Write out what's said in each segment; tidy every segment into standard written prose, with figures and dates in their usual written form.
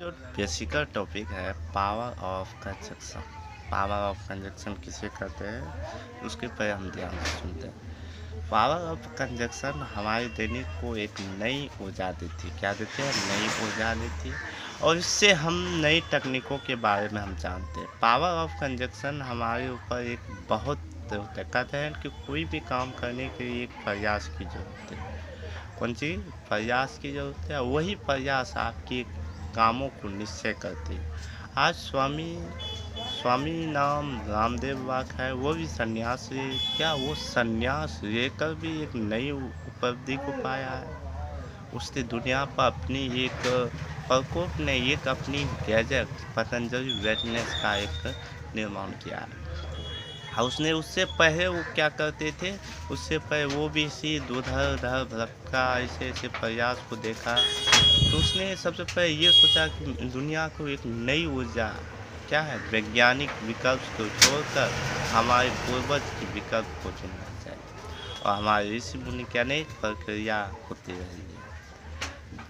जो बेसिकल टॉपिक है power of conjunction. Power of conjunction किसे कहते हैं उसके पर हम ध्यान से सुनते हैं। पावर ऑफ कंजक्शन हमारी दैनिक को एक नई ऊर्जा देती है। क्या देते हैं? नई ऊर्जा देती है और इससे हम नई तकनीकों के बारे में हम जानते हैं। पावर ऑफ कंजक्शन हमारे ऊपर एक बहुत कहते हैं कि कोई भी काम करने के लिए एक प्रयास की जरूरत है। कौन सी प्रयास की जरूरत है? वही प्रयास आपकी कामों को निश्चय करती है। आज स्वामी स्वामी नाम रामदेव बाग है, वो भी सन्यास से क्या वो सन्यास लेकर भी एक नई उपलब्धि को पाया है। उसने दुनिया पर अपनी एक प्रकोप ने एक अपनी गैजेट पतंजलि वेटनेस का एक निर्माण किया है। और उसने उससे पहले वो क्या करते थे, उससे पहले वो भी इसी उधर उधर भटका ऐसे ऐसे प्रयास को देखा। तो उसने सबसे पहले ये सोचा कि दुनिया को एक नई ऊर्जा क्या है, वैज्ञानिक विकल्प को छोड़कर हमारे पूर्वज की विकल्प को चुनना चाहिए। और हमारे ऋषि मुनि क्या नहीं प्रक्रिया होती रही है।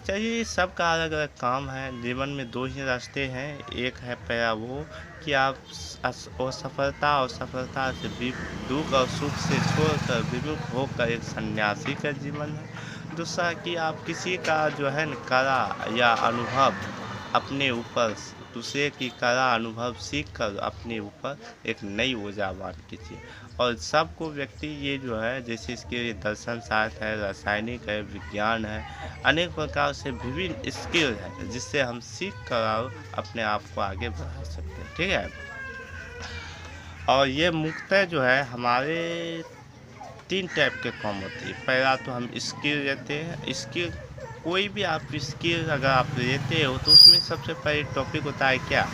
चलिए सबका अलग अलग काम है। जीवन में दो ही रास्ते हैं। एक है पहला वो कि आप असफलता और सफलता से दुख और सुख से छोड़कर विमुख होकर एक सन्यासी का जीवन है। दूसरा कि आप किसी का जो है न कला या अनुभव अपने ऊपर दूसरे की कला अनुभव सीख कर अपने ऊपर एक नई ऊर्जा बांध कीजिए। और सबको व्यक्ति ये जो है जैसे इसके दर्शन शास्त्र है, रासायनिक है, विज्ञान है, अनेक प्रकार से विभिन्न स्किल है जिससे हम सीख कर अपने आप को आगे बढ़ा सकते हैं। ठीक है। और ये मुख्यतः जो है हमारे 3 टाइप के काम होती है। पहला तो हम स्किल लेते हैं। स्किल कोई भी आप स्किल अगर आप लेते हो तो उसमें सबसे पहले टॉपिक होता है क्या,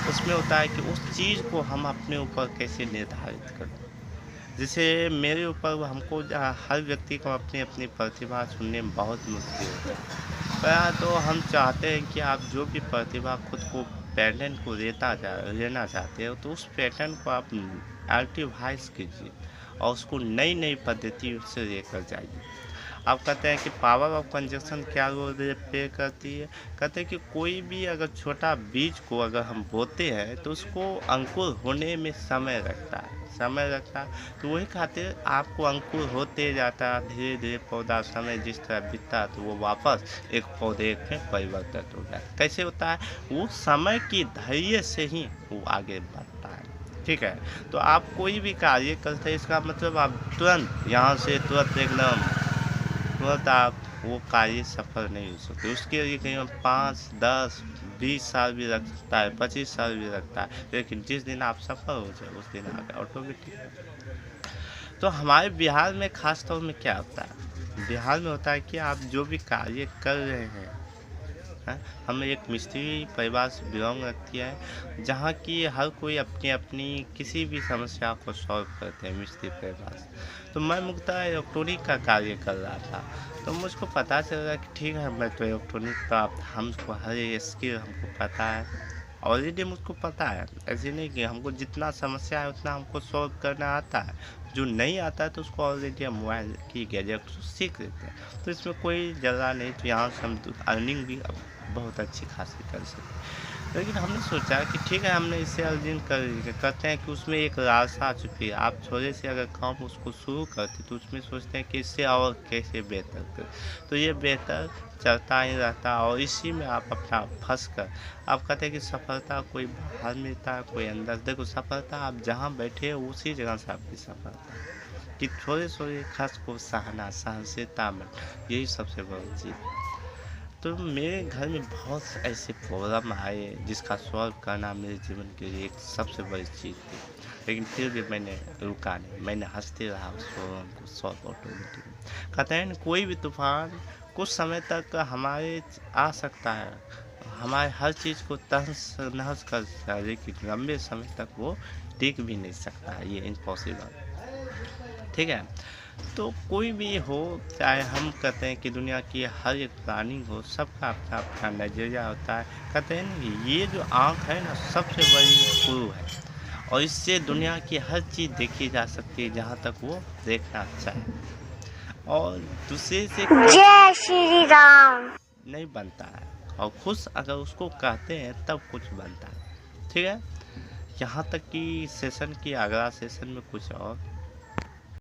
उसमें होता है कि उस चीज़ को हम अपने ऊपर कैसे निर्धारित करें। जैसे मेरे ऊपर हमको हर व्यक्ति को अपनी अपनी प्रतिभा चुनने में बहुत मुश्किल होता है। पहला तो हम चाहते हैं कि आप जो भी प्रतिभा खुद को टैलेंट को लेना चाहते हो तो उस पैटर्न को आप एक्टिवाइज कीजिए और उसको नई नई पद्धति से लेकर जाइए। आप कहते हैं कि पावर ऑफ कंजक्शन क्या रोल प्ले करती है। कहते हैं कि कोई भी अगर छोटा बीज को अगर हम बोते हैं तो उसको अंकुर होने में समय लगता है। तो वही खातिर आपको अंकुर होते जाता धीरे धीरे पौधा समय जिस तरह बीतता है तो वो वापस एक पौधे में परिवर्तित हो जाता है। कैसे होता है? वो समय की धैर्य से ही वो आगे बढ़ता है। ठीक है। तो आप कोई भी कार्य करते हैं इसका मतलब आप तुरंत यहाँ से तुरंत एकदम तुरंत आप वो कार्य सफल नहीं हो सकते। उसके लिए कहीं 5, 10, 20 साल भी लग सकता है, 25 साल भी लगता है, लेकिन जिस दिन आप सफल हो जाए उस दिन आगे ऑटोमेटिक। तो हमारे बिहार में खास तौर में क्या होता है, बिहार में होता है कि आप जो भी कार्य कर रहे हैं, हम एक मिस्त्री परिवार से बिलोंग रखती है जहाँ की हर कोई अपनी अपनी किसी भी समस्या को सॉल्व करते हैं मिस्त्री परिवार से। तो मैं मुख्यतः इलेक्ट्रॉनिक का कार्य कर रहा था तो मुझको पता चल रहा कि ठीक है मैं तो इलेक्ट्रॉनिक का हमको हर एक स्किल हमको पता है, ऑलरेडी मुझको पता है। ऐसे नहीं कि हमको जितना समस्या है उतना हमको सॉल्व करना आता है, जो नहीं आता है तो उसको ऑलरेडी हम मोबाइल की गैजेट सीख लेते हैं। तो इसमें कोई जगह नहीं, तो यहाँ से हम अर्निंग भी बहुत अच्छी खासी कर सकते। लेकिन हमने सोचा कि ठीक है हमने इससे अर्निंग करते हैं कि उसमें एक रास्ता आ चुकी है। आप थोड़े से अगर काम उसको शुरू करते तो उसमें सोचते हैं कि इससे और कैसे बेहतर करें, तो ये बेहतर चलता ही रहता और इसी में आप अपना फंस कर आप कहते हैं कि सफलता कोई बाहर मिलता है कोई अंदर। देखो सफलता आप जहाँ बैठे हो उसी जगह से आपकी सफलता है कि थोड़े थोड़े खर्च को सहना सहनशीलता में, यही सबसे बड़ी चीज़ है। तो मेरे घर में बहुत ऐसे प्रॉब्लम आए जिसका सॉल्व करना मेरे जीवन के लिए एक सबसे बड़ी चीज़ थी, लेकिन फिर भी मैंने रुका नहीं, मैंने हंसते रहा उस प्रॉब्लम को सॉल्व ऑटोमेटिक। कहते हैं कोई भी तूफान कुछ समय तक हमारे आ सकता है, हमारे हर चीज़ को तहस नहस कर सकता है, लेकिन लंबे समय तक वो टिक भी नहीं सकता है, ये इम्पॉसिबल। ठीक है। तो कोई भी हो, चाहे हम कहते हैं कि दुनिया की हर एक प्राणी हो, सबका अपना अपना नज़रिया होता है। कहते हैं ना ये जो आँख है ना सबसे बड़ी गुरु है और इससे दुनिया की हर चीज़ देखी जा सकती है जहाँ तक वो देखना चाहे। और दूसरे से जय श्री राम नहीं बनता है। और खुश अगर उसको कहते हैं तब कुछ बनता है। ठीक है? यहाँ तक कि सेशन की अगला सेशन में कुछ और